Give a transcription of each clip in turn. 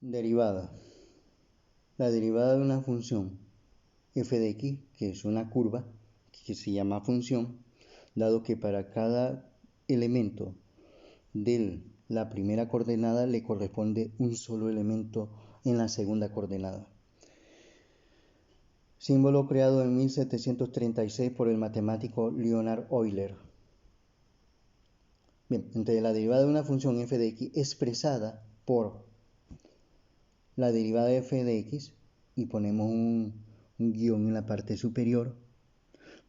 Derivada. La derivada de una función f de x, que es una curva, que se llama función, dado que para cada elemento de la primera coordenada le corresponde un solo elemento en la segunda coordenada. Símbolo creado en 1736 por el matemático Leonhard Euler. Bien, entonces la derivada de una función f de x expresada por la derivada de f de x, y ponemos un guión en la parte superior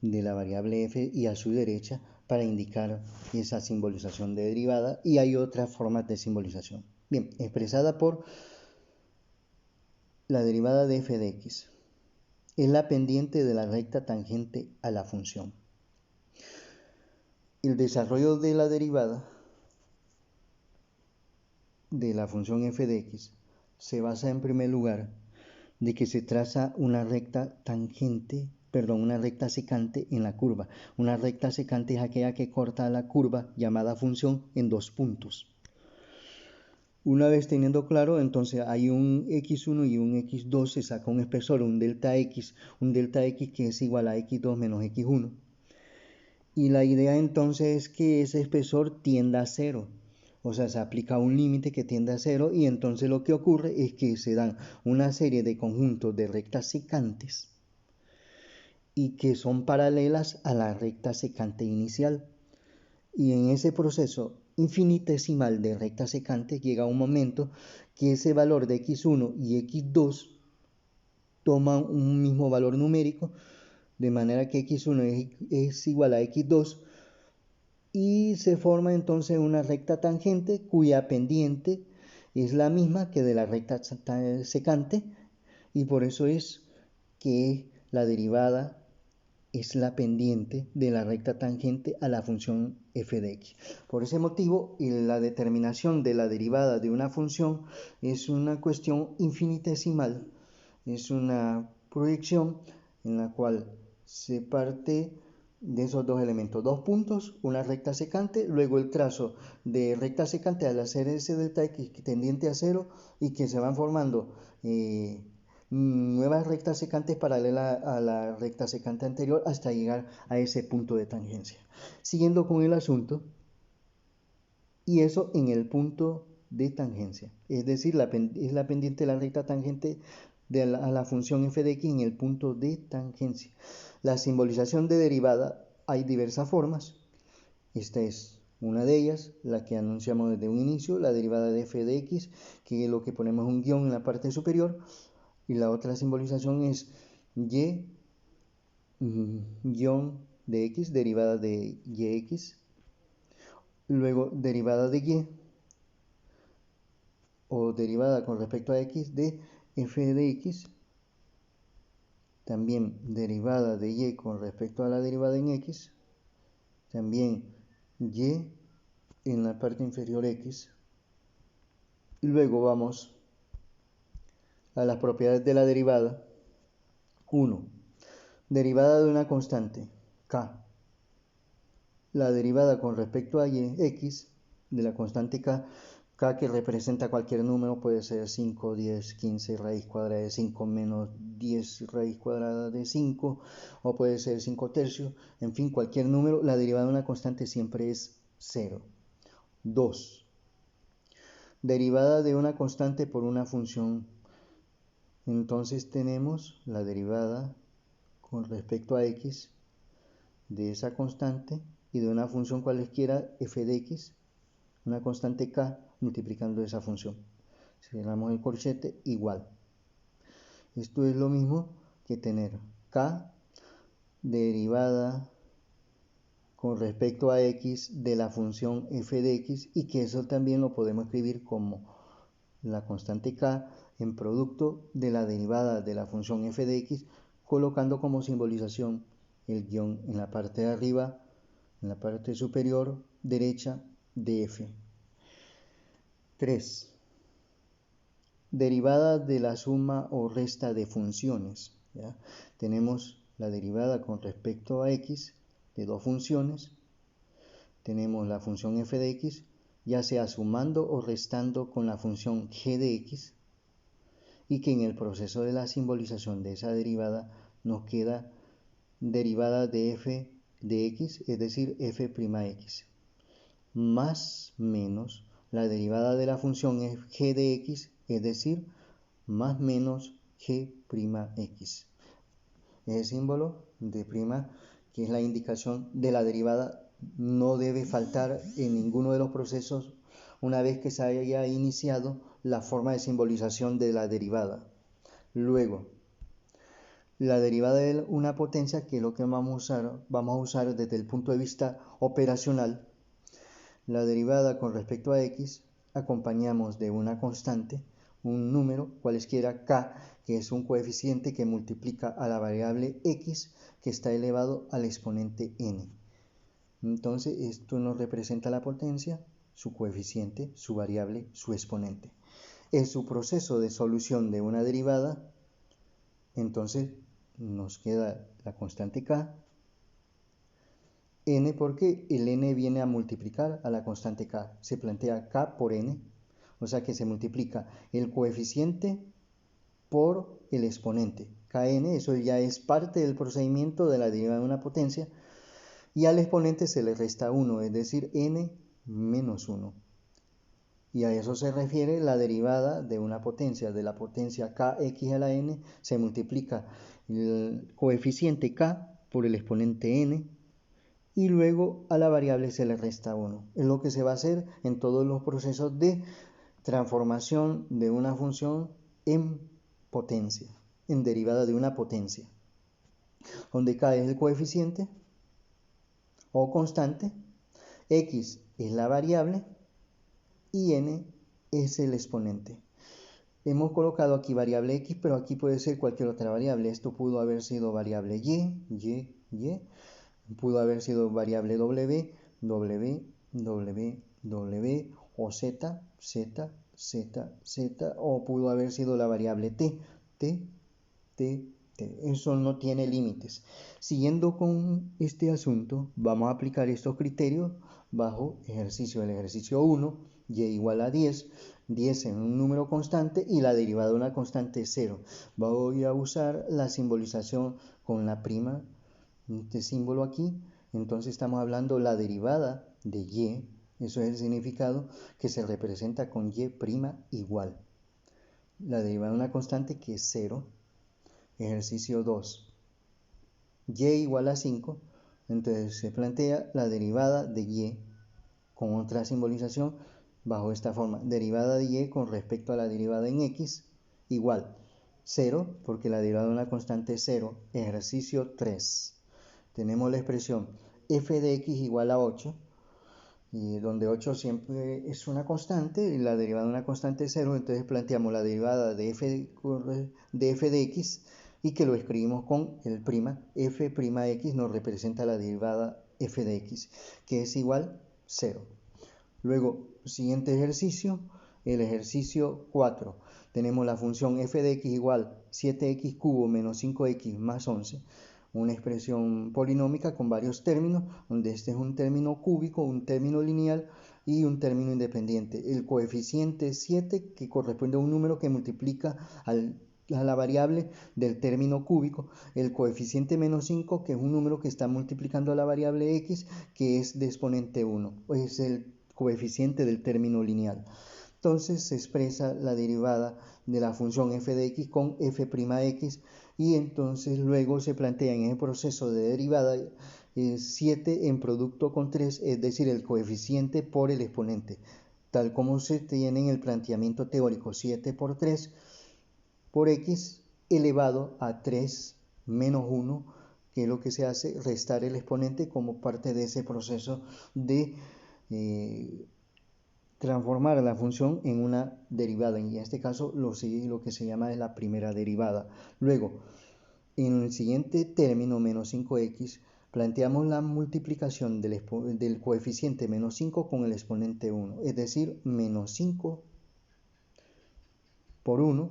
de la variable f y a su derecha para indicar esa simbolización de derivada, y hay otras formas de simbolización. Bien, expresada por la derivada de f de x es la pendiente de la recta tangente a la función. El desarrollo de la derivada de la función f de x se basa en primer lugar de que se traza una recta una recta secante en la curva. Una recta secante es aquella que corta la curva llamada función en dos puntos. Una vez teniendo claro, entonces hay un x1 y un x2, se saca un espesor, un delta x que es igual a x2 menos x1. Y la idea entonces es que ese espesor tienda a cero. O sea, se aplica un límite que tiende a cero, y entonces lo que ocurre es que se dan una serie de conjuntos de rectas secantes y que son paralelas a la recta secante inicial. Y en ese proceso infinitesimal de rectas secantes llega un momento que ese valor de x1 y x2 toman un mismo valor numérico, de manera que x1 es igual a x2, y se forma entonces una recta tangente cuya pendiente es la misma que de la recta secante, y por eso es que la derivada es la pendiente de la recta tangente a la función f de x. Por ese motivo, la determinación de la derivada de una función es una cuestión infinitesimal, es una proyección en la cual se parte de esos dos elementos, dos puntos, una recta secante, luego el trazo de recta secante al hacer ese delta x tendiente a cero, y que se van formando nuevas rectas secantes paralelas a la recta secante anterior hasta llegar a ese punto de tangencia. Siguiendo con el asunto, y eso en el punto de tangencia, es decir, es la pendiente de la recta tangente a la función f de x en el punto de tangencia. La simbolización de derivada hay diversas formas. Esta es una de ellas, la que anunciamos desde un inicio, la derivada de f de x, que es lo que ponemos un guión en la parte superior. Y la otra simbolización es y guión de x, derivada de yx. Luego derivada de y, o derivada con respecto a x de f de x. También derivada de y con respecto a la derivada en x. También y en la parte inferior x. Y luego vamos a las propiedades de la derivada. 1. Derivada de una constante, k. La derivada con respecto a y, x, de la constante k que representa cualquier número, puede ser 5, 10, 15 raíz cuadrada de 5 menos 10 raíz cuadrada de 5, o puede ser 5 tercios, en fin, cualquier número, la derivada de una constante siempre es 0. 2. Derivada de una constante por una función. Entonces tenemos la derivada con respecto a x de esa constante y de una función cualesquiera f de x, una constante k, multiplicando esa función. Cerramos el corchete, igual. Esto es lo mismo que tener k derivada con respecto a x de la función f de x, y que eso también lo podemos escribir como la constante k en producto de la derivada de la función f de x, colocando como simbolización el guión en la parte de arriba, en la parte superior derecha de f. 3. Derivada de la suma o resta de funciones. ¿Ya? Tenemos la derivada con respecto a x de dos funciones. Tenemos la función f de x, ya sea sumando o restando con la función g de x. y que en el proceso de la simbolización de esa derivada nos queda derivada de f de x, es decir, f'x, más menos la derivada de la función g de x, es decir, más menos g'x. Ese símbolo de prima, que es la indicación de la derivada, no debe faltar en ninguno de los procesos una vez que se haya iniciado la forma de simbolización de la derivada. Luego, la derivada de una potencia, que es lo que vamos a usar desde el punto de vista operacional. La derivada con respecto a x acompañamos de una constante, un número, cualesquiera k, que es un coeficiente que multiplica a la variable x que está elevado al exponente n. Entonces esto nos representa la potencia, su coeficiente, su variable, su exponente. En su proceso de solución de una derivada, entonces nos queda la constante k, n, porque el n viene a multiplicar a la constante k. Se plantea k por n, o sea que se multiplica el coeficiente por el exponente. Kn, eso ya es parte del procedimiento de la derivada de una potencia, y al exponente se le resta 1, es decir, n menos 1. Y a eso se refiere la derivada de una potencia. De la potencia kx a la n se multiplica el coeficiente k por el exponente n, y luego a la variable se le resta 1. Es lo que se va a hacer en todos los procesos de transformación de una función en potencia, en derivada de una potencia, donde k es el coeficiente o constante, x es la variable y n es el exponente. Hemos colocado aquí variable x, pero aquí puede ser cualquier otra variable. Esto pudo haber sido variable y, pudo haber sido variable w, o z, o pudo haber sido la variable t. Eso no tiene límites. Siguiendo con este asunto, vamos a aplicar estos criterios bajo ejercicio. El ejercicio 1, y igual a 10, 10 en un número constante y la derivada de una constante 0. Voy a usar la simbolización con la prima, este símbolo aquí. Entonces estamos hablando la derivada de y, eso es el significado, que se representa con y' igual. La derivada de una constante que es 0. Ejercicio 2, y igual a 5, entonces se plantea la derivada de y con otra simbolización bajo esta forma: derivada de y con respecto a la derivada en x igual 0, porque la derivada de una constante es 0. Ejercicio 3, tenemos la expresión f de x igual a 8, y donde 8 siempre es una constante y la derivada de una constante es 0, entonces planteamos la derivada de f de x, y que lo escribimos con el prima. F'x nos representa la derivada f de x, que es igual 0. Luego, siguiente ejercicio, el ejercicio 4. Tenemos la función f de x igual 7x cubo menos 5x más 11. Una expresión polinómica con varios términos, donde este es un término cúbico, un término lineal y un término independiente. El coeficiente 7, que corresponde a un número que multiplica a la variable del término cúbico. El coeficiente menos 5, que es un número que está multiplicando a la variable x, que es de exponente 1. Es el coeficiente del término lineal. Entonces se expresa la derivada de la función f de x con f'x, y entonces luego se plantea en el proceso de derivada 7 en producto con 3, es decir, el coeficiente por el exponente, tal como se tiene en el planteamiento teórico: 7 por 3 por x elevado a 3 menos 1, que es lo que se hace, restar el exponente como parte de ese proceso de transformar la función en una derivada, y en este caso lo que se llama es la primera derivada. Luego, en el siguiente término, menos 5x, planteamos la multiplicación del coeficiente menos 5 con el exponente 1, es decir, menos 5 por 1,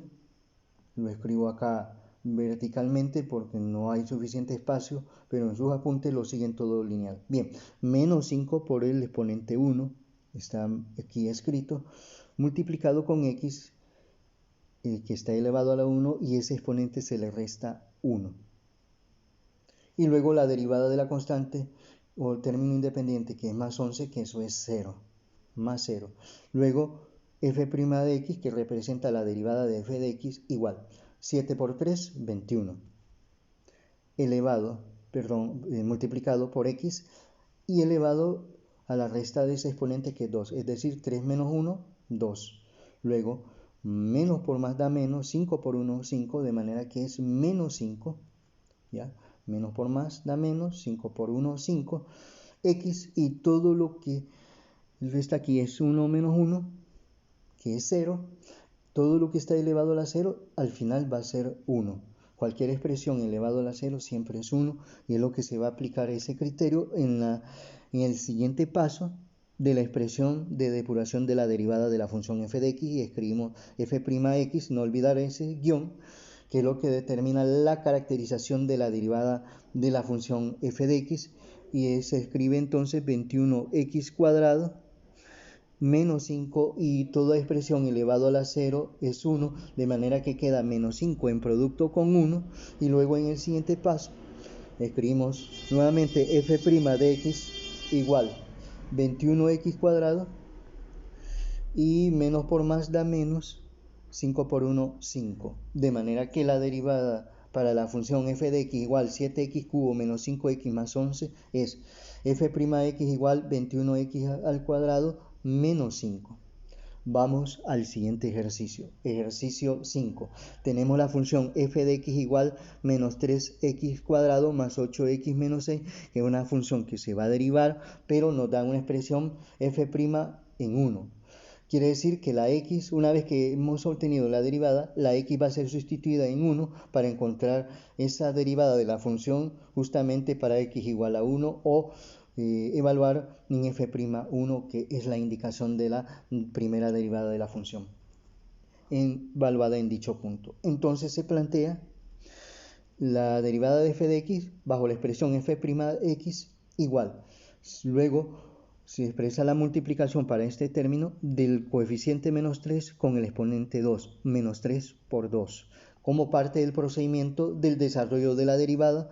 lo escribo acá verticalmente porque no hay suficiente espacio, pero en sus apuntes lo siguen todo lineal. Bien, menos 5 por el exponente 1, está aquí escrito, multiplicado con x el que está elevado a la 1 y ese exponente se le resta 1. Y luego la derivada de la constante o el término independiente, que es más 11, que eso es 0, más 0. Luego f' de x, que representa la derivada de f de x, igual 7 por 3, 21, multiplicado por x y elevado a la resta de ese exponente, que es 2, es decir, 3 menos 1, 2. Luego, menos por más da menos, 5 por 1, 5, de manera que es menos 5, ¿ya? Menos por más da menos, 5 por 1, 5, x, y todo lo que resta aquí es 1 menos 1, que es 0. Todo lo que está elevado a la 0 al final va a ser 1. Cualquier expresión elevado a la 0 siempre es 1, y es lo que se va a aplicar ese criterio en el siguiente paso de la expresión de depuración de la derivada de la función f de x, y escribimos f'x, no olvidar ese guión, que es lo que determina la caracterización de la derivada de la función f de x, y se escribe entonces 21x cuadrado menos 5, y toda expresión elevado a la 0 es 1, de manera que queda menos 5 en producto con 1, y luego en el siguiente paso escribimos nuevamente f' de x igual 21x cuadrado, y menos por más da menos, 5 por 1, 5, de manera que la derivada para la función f de x igual 7x cubo menos 5x más 11 es f' x igual 21x al cuadrado menos 5. Vamos al siguiente ejercicio. Ejercicio 5. Tenemos la función f de x igual menos 3x cuadrado más 8x menos 6, que es una función que se va a derivar, pero nos da una expresión f' en 1. Quiere decir que la x, una vez que hemos obtenido la derivada, la x va a ser sustituida en 1 para encontrar esa derivada de la función justamente para x igual a 1, o evaluar en f'1, que es la indicación de la primera derivada de la función evaluada en dicho punto. Entonces se plantea la derivada de f de x bajo la expresión f' de x igual. Luego se expresa la multiplicación para este término del coeficiente menos 3 con el exponente 2, menos 3 por 2, como parte del procedimiento del desarrollo de la derivada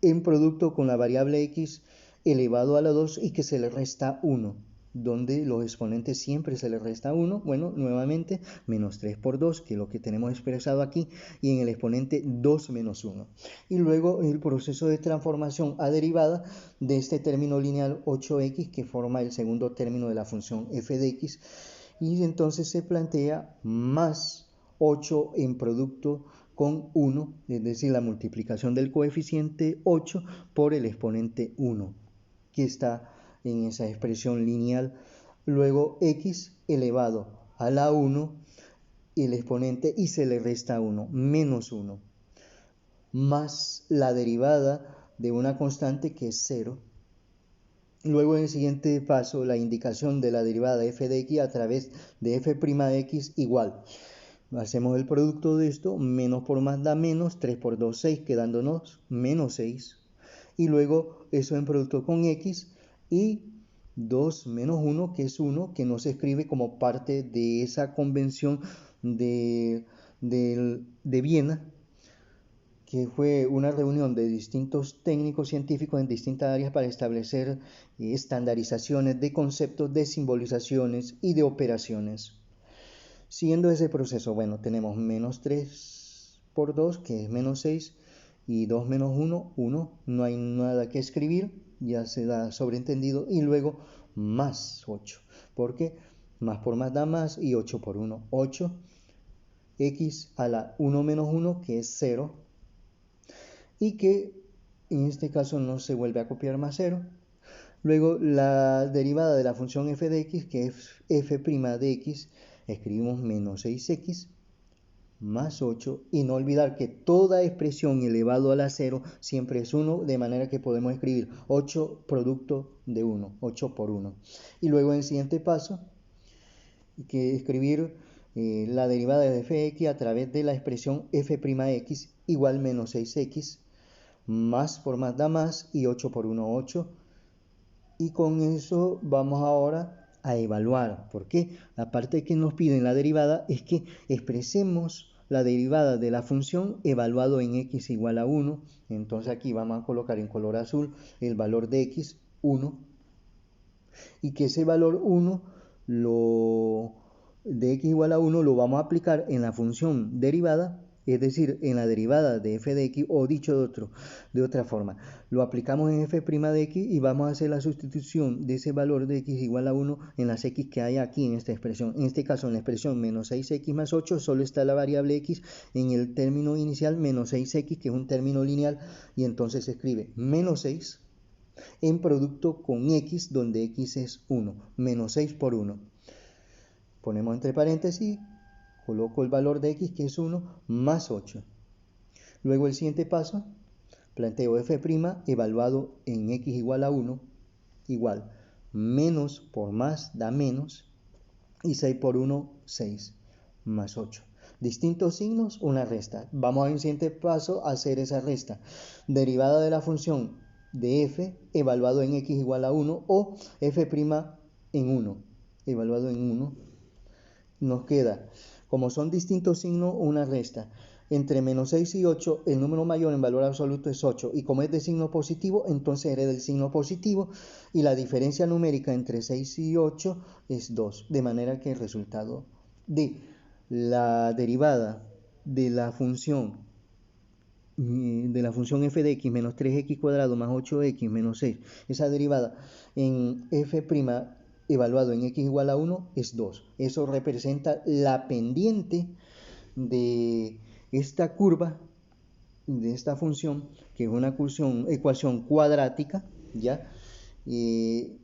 en producto con la variable x elevado a la 2 y que se le resta 1, donde los exponentes siempre se le resta 1. Bueno, nuevamente, menos 3 por 2, que es lo que tenemos expresado aquí, y en el exponente 2 menos 1. Y luego el proceso de transformación a derivada de este término lineal 8x, que forma el segundo término de la función f de x, y entonces se plantea más 8 en producto con 1, es decir, la multiplicación del coeficiente 8 por el exponente 1, que está en esa expresión lineal. Luego x elevado a la 1, el exponente, y se le resta 1, menos 1, más la derivada de una constante que es 0. Luego en el siguiente paso, la indicación de la derivada de f de x a través de f' de x igual. Hacemos el producto de esto, menos por más da menos, 3 por 2, 6, quedándonos menos 6. Y luego eso en producto con x, y 2 menos 1, que es 1, que no se escribe como parte de esa convención de Viena, que fue una reunión de distintos técnicos científicos en distintas áreas para establecer estandarizaciones de conceptos, de simbolizaciones y de operaciones. Siguiendo ese proceso, bueno, tenemos menos 3 por 2, que es menos 6, y 2 menos 1, 1, no hay nada que escribir, ya se da sobreentendido, y luego más 8, porque más por más da más, y 8 por 1, 8, x a la 1 menos 1, que es 0, y que en este caso no se vuelve a copiar más 0. Luego la derivada de la función f de x, que es f' de x, escribimos menos 6x más 8, y no olvidar que toda expresión elevado a la 0 siempre es 1, de manera que podemos escribir 8 producto de 1, 8 por 1. Y luego en el siguiente paso, que escribir la derivada de f de x a través de la expresión f' de x igual menos 6x, más por más da más, y 8 por 1, 8. Y con eso vamos ahora a evaluar. ¿Por qué? La parte que nos piden la derivada es que expresemos la derivada de la función evaluado en x igual a 1. Entonces aquí vamos a colocar en color azul el valor de x, 1, y que ese valor 1 de x igual a 1 lo vamos a aplicar en la función derivada, es decir, en la derivada de f de x, o dicho de otra forma, lo aplicamos en f' de x y vamos a hacer la sustitución de ese valor de x igual a 1 en las x que hay aquí en esta expresión. En este caso, en la expresión menos 6x más 8, solo está la variable x en el término inicial menos 6x, que es un término lineal, y entonces se escribe menos 6 en producto con x, donde x es 1, menos 6 por 1. Ponemos entre paréntesis, coloco el valor de x, que es 1, más 8. Luego el siguiente paso, planteo f' evaluado en x igual a 1, igual, menos por más da menos, y 6 por 1, 6, más 8. Distintos signos, una resta. Vamos a un siguiente paso a hacer esa resta. Derivada de la función de f evaluado en x igual a 1, o f' en 1, evaluado en 1. Nos queda, como son distintos signos, una resta. Entre menos 6 y 8, el número mayor en valor absoluto es 8, y como es de signo positivo, entonces hereda el signo positivo, y la diferencia numérica entre 6 y 8 es 2, de manera que el resultado de la derivada de la función f de x menos 3x cuadrado más 8x menos 6, esa derivada en f' evaluado en x igual a 1 es 2. Eso representa la pendiente de esta curva, de esta función, que es una ecuación cuadrática, ¿ya? Que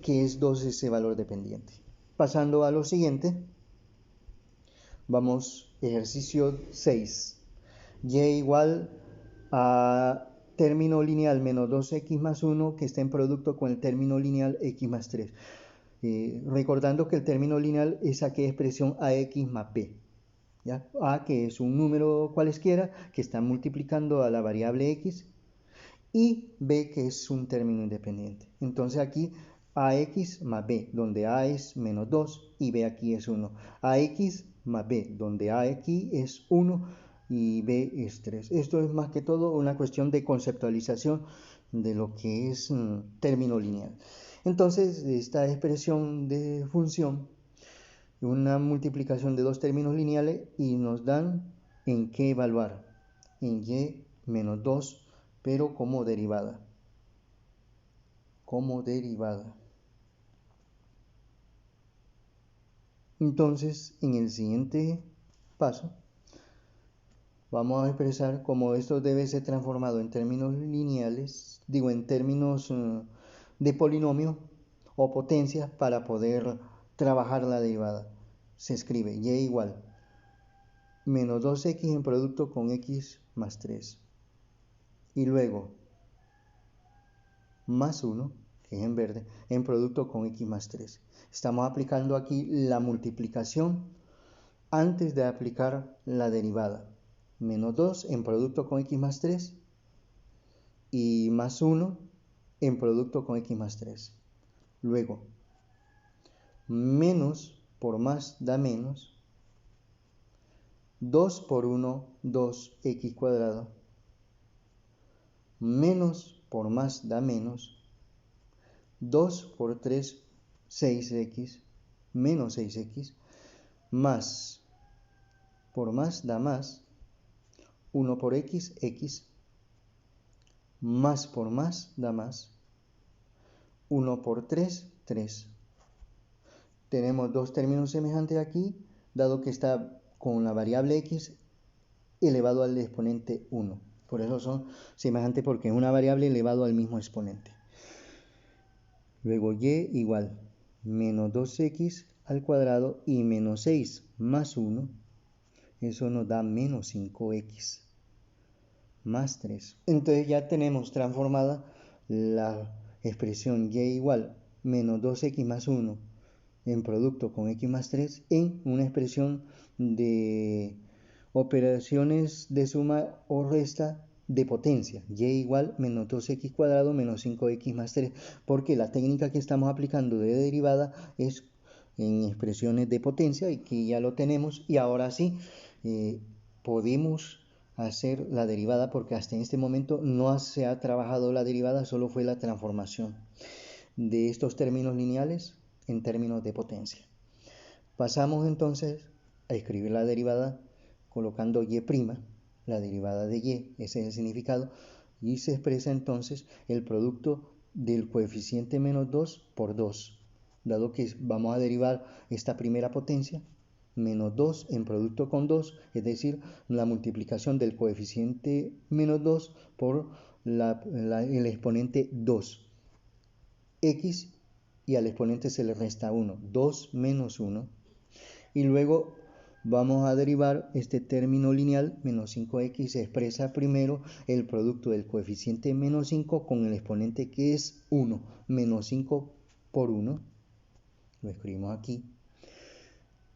es 2 ese valor de pendiente. Pasando a lo siguiente, vamos, ejercicio 6. Y igual a término lineal menos 2x más 1 que está en producto con el término lineal x más 3. Recordando que el término lineal es aquella expresión ax más b. ¿Ya? A, que es un número cualesquiera que está multiplicando a la variable x, y b, que es un término independiente. Entonces aquí ax más b, donde a es menos 2 y b aquí es 1. Ax más b, donde a aquí es 1 y b es 3. Esto es más que todo una cuestión de conceptualización de lo que es término lineal. Entonces, esta expresión de función, una multiplicación de dos términos lineales, y nos dan en qué evaluar, en y menos 2, pero como derivada. Entonces, en el siguiente paso, vamos a expresar cómo esto debe ser transformado en términos lineales, en términos de polinomio o potencias, para poder trabajar la derivada. Se escribe y igual menos 2x en producto con x más 3. Y luego más 1, que es en verde, en producto con x más 3. Estamos aplicando aquí la multiplicación antes de aplicar la derivada. Menos 2 en producto con x más 3 y más 1 en producto con x más 3. Luego, menos por más da menos, 2 por 1, 2x cuadrado, menos por más da menos, 2 por 3, 6x, menos 6x, más por más da más, 1 por x, x, más por más da más, 1 por 3, 3. Tenemos dos términos semejantes aquí, dado que está con la variable x elevado al exponente 1. Por eso son semejantes, porque es una variable elevado al mismo exponente. Luego y igual menos 2x al cuadrado y menos 6 más 1. Eso nos da menos 5x más 3. Entonces ya tenemos transformada la expresión y igual menos 2x más 1 en producto con x más 3 en una expresión de operaciones de suma o resta de potencia, y igual menos 2x cuadrado menos 5x más 3, porque la técnica que estamos aplicando de derivada es en expresiones de potencia y que ya lo tenemos, y ahora sí podemos hacer la derivada, porque hasta en este momento no se ha trabajado la derivada, solo fue la transformación de estos términos lineales en términos de potencia. Pasamos entonces a escribir la derivada colocando y', la derivada de y, ese es el significado, y se expresa entonces el producto del coeficiente menos 2 por 2, dado que vamos a derivar esta primera potencia, menos 2 en producto con 2, es decir, la multiplicación del coeficiente menos 2 por el exponente 2, x, y al exponente se le resta 1, 2 menos 1, y luego vamos a derivar este término lineal, menos 5x, se expresa primero el producto del coeficiente menos 5 con el exponente que es 1, menos 5 por 1, lo escribimos aquí,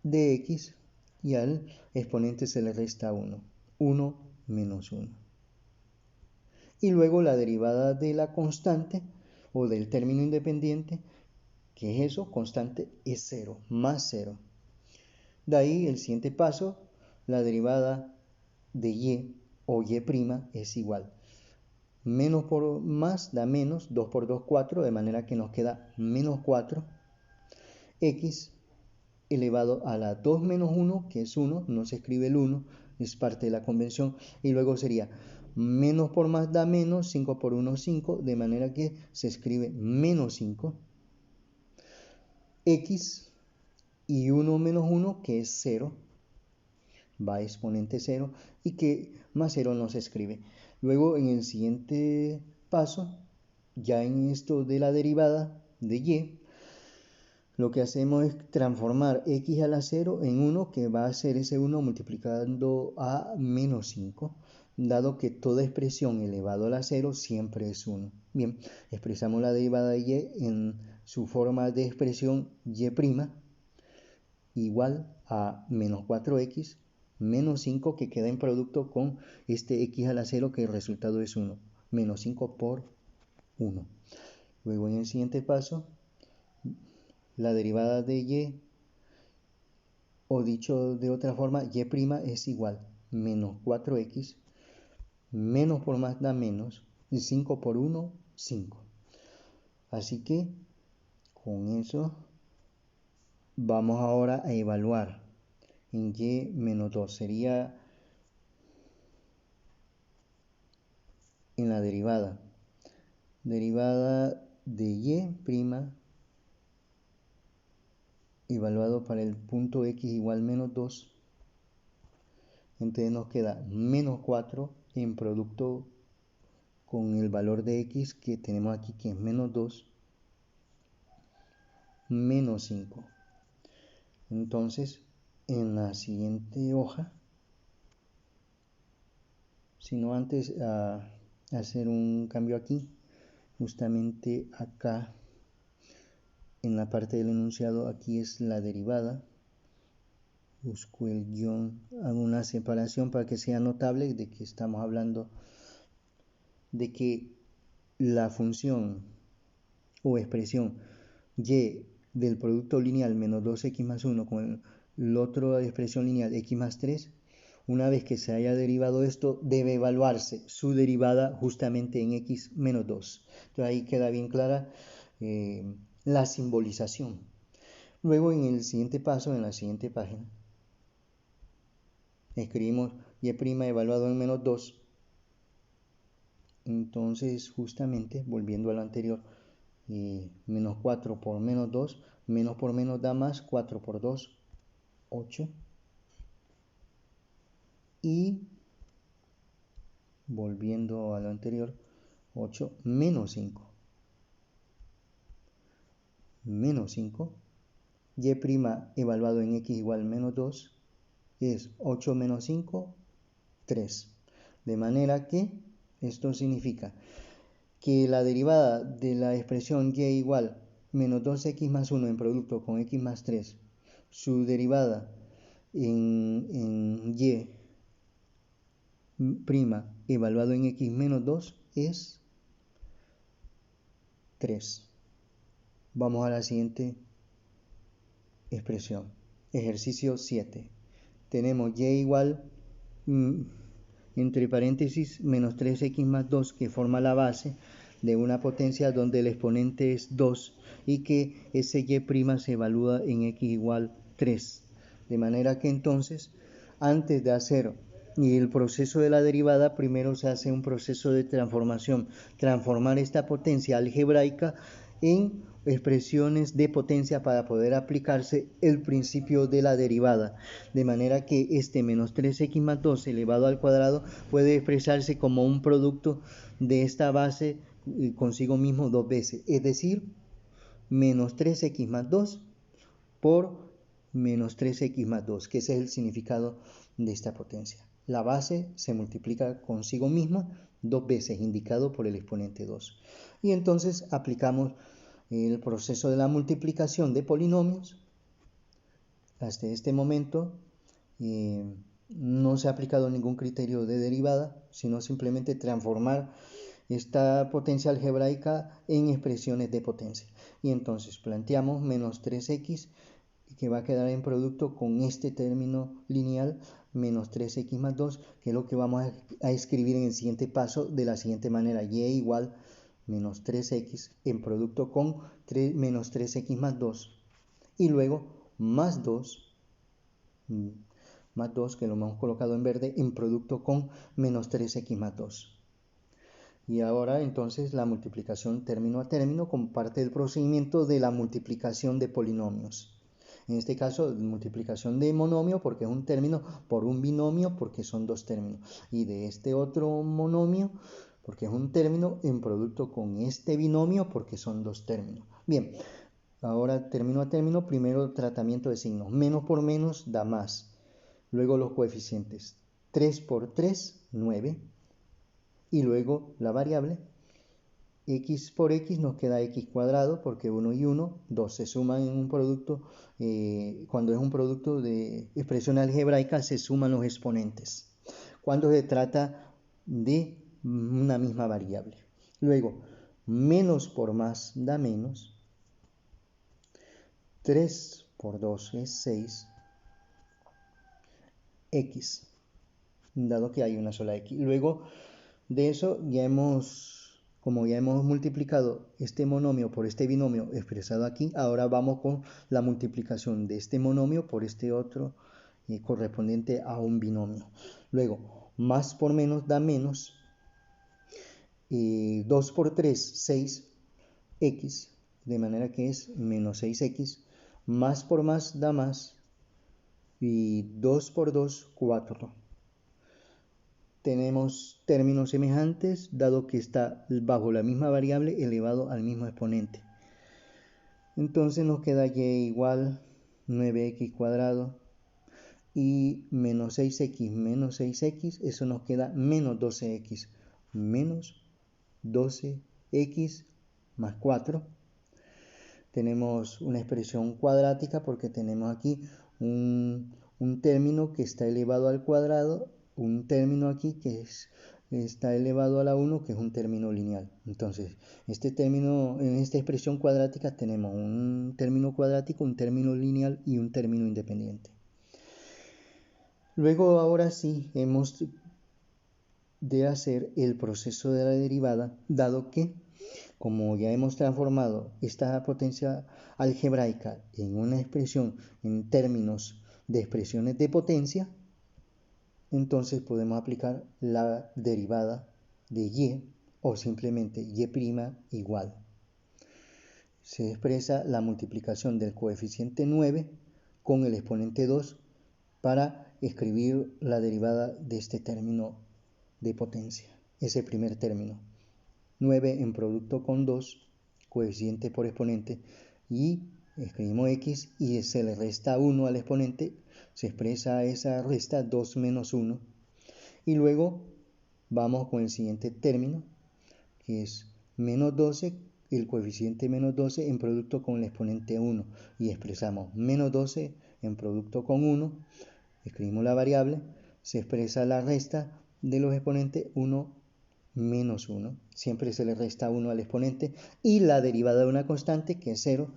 de x, y al exponente se le resta 1, 1 menos 1. Y luego la derivada de la constante o del término independiente, que es eso, constante, es 0, más 0. De ahí el siguiente paso, la derivada de y o y' es igual. Menos por más da menos, 2 por 2, 4, de manera que nos queda menos 4, x elevado a la 2 menos 1, que es 1, no se escribe el 1, es parte de la convención, y luego sería menos por más da menos, 5 por 1, 5, de manera que se escribe menos 5, x y 1 menos 1, que es 0, va a exponente 0, y que más 0 no se escribe. Luego en el siguiente paso, ya en esto de la derivada de y, lo que hacemos es transformar x a la 0 en 1, que va a ser ese 1 multiplicando a menos 5, dado que toda expresión elevado a la 0 siempre es 1. Bien, expresamos la derivada de y en su forma de expresión y' igual a menos 4x menos 5, que queda en producto con este x a la 0, que el resultado es 1, menos 5 por 1. Luego en el siguiente paso, la derivada de y, o dicho de otra forma, y' es igual menos 4x, menos por más da menos, y 5 por 1, 5. Así que con eso vamos ahora a evaluar en y menos 2, sería en la derivada de y' evaluado para el punto x igual menos 2, entonces nos queda menos 4 en producto con el valor de x que tenemos aquí, que es menos 2, menos 5. Entonces en la siguiente hoja, sino antes hacer un cambio aquí, justamente acá en la parte del enunciado, aquí es la derivada, busco el guión, hago una separación para que sea notable de que estamos hablando de que la función o expresión y del producto lineal menos 2x más 1 con la otra expresión lineal x más 3, una vez que se haya derivado esto, debe evaluarse su derivada justamente en x menos 2. Entonces ahí queda bien clara la simbolización. Luego en el siguiente paso, en la siguiente página, escribimos y' evaluado en menos 2. Entonces justamente, volviendo a lo anterior, menos 4 por menos 2, menos por menos da más, 4 por 2, 8. Y volviendo a lo anterior, 8 menos 5. Menos 5. Y' evaluado en x igual menos 2 es 8 menos 5, 3. De manera que esto significa que la derivada de la expresión y igual menos 2x más 1 en producto con x más 3, su derivada en y evaluado en x menos 2 es 3. Vamos a la siguiente expresión. Ejercicio 7. Tenemos y igual, entre paréntesis, menos 3x más 2, que forma la base de una potencia donde el exponente es 2 y que ese y' se evalúa en x igual 3. De manera que entonces, antes de hacer el proceso de la derivada, primero se hace un proceso de transformación, transformar esta potencia algebraica en expresiones de potencia para poder aplicarse el principio de la derivada, de manera que este menos 3x más 2 elevado al cuadrado puede expresarse como un producto de esta base consigo mismo dos veces, es decir, menos 3x más 2 por menos 3x más 2, que ese es el significado de esta potencia. La base se multiplica consigo misma dos veces, indicado por el exponente 2. Y entonces aplicamos el proceso de la multiplicación de polinomios. Hasta este momento no se ha aplicado ningún criterio de derivada, sino simplemente transformar esta potencia algebraica en expresiones de potencia. Y entonces planteamos menos 3x, que va a quedar en producto con este término lineal, menos 3x más 2, que es lo que vamos a escribir en el siguiente paso de la siguiente manera: y igual menos 3x en producto con menos 3x más 2, y luego más 2, que lo hemos colocado en verde, en producto con menos 3x más 2. Y ahora entonces la multiplicación término a término como parte del procedimiento de la multiplicación de polinomios. En este caso, multiplicación de monomio porque es un término, por un binomio porque son dos términos. Y de este otro monomio porque es un término en producto con este binomio porque son dos términos. Bien, ahora término a término, primero tratamiento de signos. Menos por menos da más. Luego los coeficientes. 3 por 3, 9. Y luego la variable. X por x nos queda x cuadrado porque 1 y 1, 2 se suman en un producto. Cuando es un producto de expresión algebraica se suman los exponentes. Cuando se trata de una misma variable. Luego, menos por más da menos. 3 por 2 es 6. X, dado que hay una sola X. Luego de eso como ya hemos multiplicado este monomio por este binomio expresado aquí, ahora vamos con la multiplicación de este monomio por este otro correspondiente a un binomio. Luego, más por menos da menos. 2 por 3, 6x, de manera que es menos 6x. Más por más da más. Y 2 por 2, 4. Tenemos términos semejantes, dado que está bajo la misma variable elevado al mismo exponente. Entonces nos queda y igual 9x cuadrado y menos 6x menos 6x, eso nos queda menos 12x, menos 12x más 4. Tenemos una expresión cuadrática porque tenemos aquí un término que está elevado al cuadrado, un término aquí que está elevado a la 1, que es un término lineal. Entonces, en esta expresión cuadrática tenemos un término cuadrático, un término lineal y un término independiente. Luego, ahora sí, hemos de hacer el proceso de la derivada, dado que, como ya hemos transformado esta potencia algebraica en una expresión en términos de expresiones de potencia, entonces podemos aplicar la derivada de y o simplemente y' igual. Se expresa la multiplicación del coeficiente 9 con el exponente 2 para escribir la derivada de este término de potencia. Ese primer término. 9 en producto con 2, coeficiente por exponente, y escribimos x y se le resta 1 al exponente, se expresa esa resta 2 menos 1, y luego vamos con el siguiente término, que es menos 12, el coeficiente menos 12 en producto con el exponente 1, y expresamos menos 12 en producto con 1, escribimos la variable, se expresa la resta de los exponentes 1 menos 1. Siempre se le resta 1 al exponente y la derivada de una constante que es 0.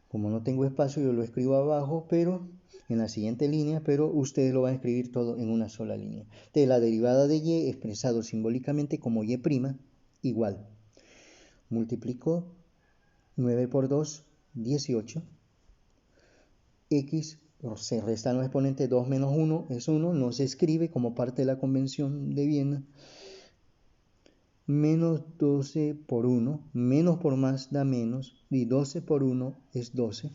Como no tengo espacio, yo lo escribo abajo, pero en la siguiente línea, pero ustedes lo van a escribir todo en una sola línea. Entonces, la derivada de y expresado simbólicamente como y' igual. Multiplico 9 por 2, 18. X, se restan los exponentes, 2 menos 1 es 1, no se escribe como parte de la convención de Viena. Menos 12 por 1, menos por más da menos, y 12 por 1 es 12.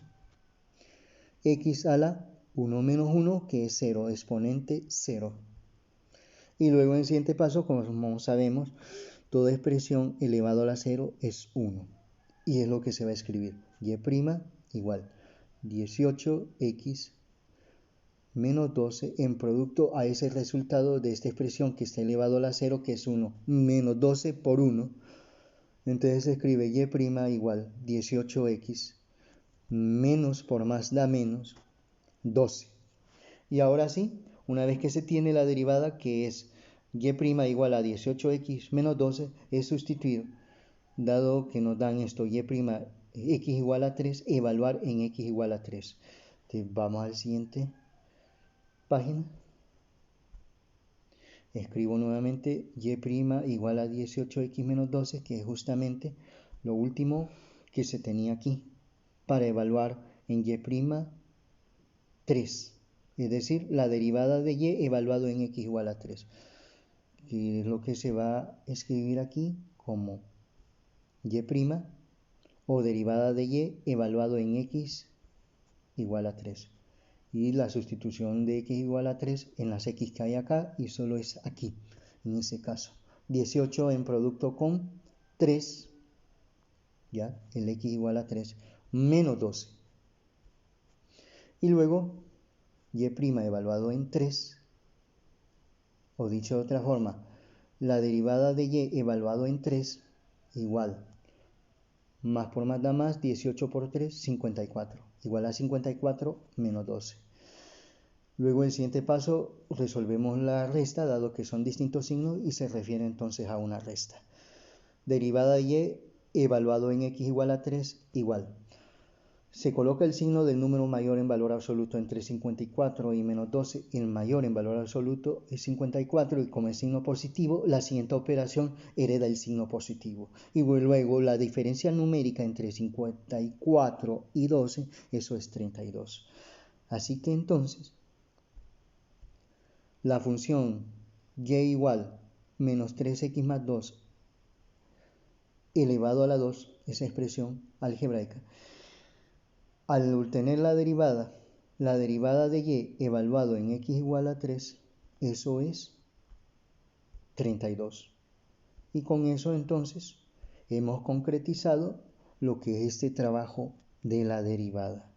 X a la 1 menos 1, que es 0, exponente 0. Y luego en el siguiente paso, como sabemos, toda expresión elevado a la 0 es 1. Y es lo que se va a escribir. Y' igual 18x menos 12 en producto a ese resultado de esta expresión que está elevado a la 0, que es 1, menos 12 por 1. Entonces se escribe y' igual 18x menos por más da menos 12. Y ahora sí, una vez que se tiene la derivada que es y' igual a 18x menos 12, es sustituir, dado que nos dan esto, y' x igual a 3, evaluar en x igual a 3. Entonces vamos al siguiente página. Escribo nuevamente y' igual a 18x menos 12, que es justamente lo último que se tenía aquí, para evaluar en y' 3. Es decir, la derivada de y evaluado en x igual a 3. Y es lo que se va a escribir aquí como y' o derivada de y evaluado en x igual a 3. Y la sustitución de x igual a 3 en las x que hay acá, y solo es aquí, en ese caso. 18 en producto con 3, ya, el x igual a 3, menos 12. Y luego, y' evaluado en 3, o dicho de otra forma, la derivada de y evaluado en 3, igual, más por más da más, 18 por 3, 54, igual a 54 menos 12. Luego en el siguiente paso resolvemos la resta, dado que son distintos signos y se refiere entonces a una resta. Derivada de y evaluado en x igual a 3, igual. Se coloca el signo del número mayor en valor absoluto entre 54 y menos 12. El mayor en valor absoluto es 54 y como es signo positivo, la siguiente operación hereda el signo positivo. Y luego la diferencia numérica entre 54 y 12, eso es 32. Así que entonces, la función y igual menos 3x más 2 elevado a la 2, esa expresión algebraica, al obtener la derivada de y evaluado en x igual a 3, eso es 32. Y con eso entonces hemos concretizado lo que es este trabajo de la derivada.